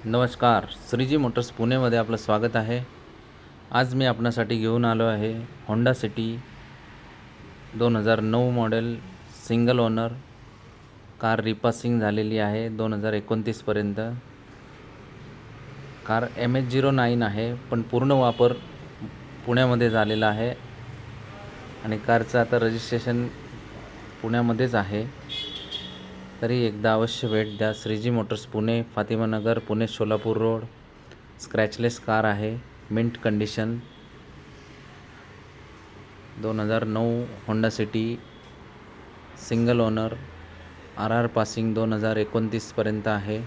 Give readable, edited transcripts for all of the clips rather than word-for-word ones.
नमस्कार, श्रीजी मोटर्स पुणेमध्ये आपलं स्वागत आहे. आज मी आपणासाठी घेऊन आलो आहे Honda City 2009 model single owner car. Repassing झालेली आहे 2029पर्यंत. कार MH09 आहे, पण पूर्ण वापर पुण्यामध्ये झालेला आहे आणि कारचं आता रजिस्ट्रेशन पुण्यामध्येच आहे. तरी एकदा अवश्य भेट द्या. Shreeji motors Pune, Fatimanagar, Pune Solapur road. Scratchless car आहे, mint condition. 2009 Honda City single owner. RR passing 2029पर्यंत आहे.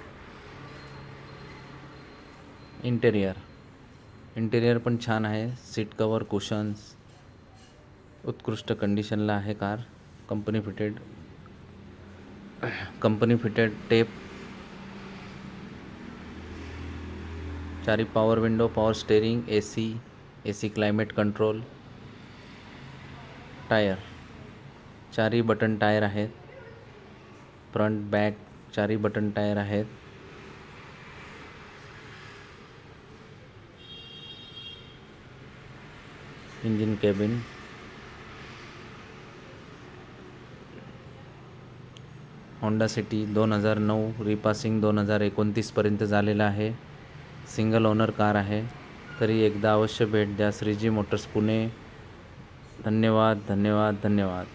इंटेरियर पण छान आहे. सीट कवर, कुशन्स उत्कृष्ट कंडिशनला आहे कार. कंपनी फिटेड टेप, चारी power window, power steering, AC climate control. Tyre चारी बटन टायर आहेत. फ्रंट बॅक चारी बटन टायर आहेत. Engine cabin. Honda City 2009 repassing 2029पर्यंत झालेला आहे. सिंगल ओनर कार आहे. तरी एकदा अवश्य भेट द्या. श्रीजी मोटर्स पुणे. धन्यवाद.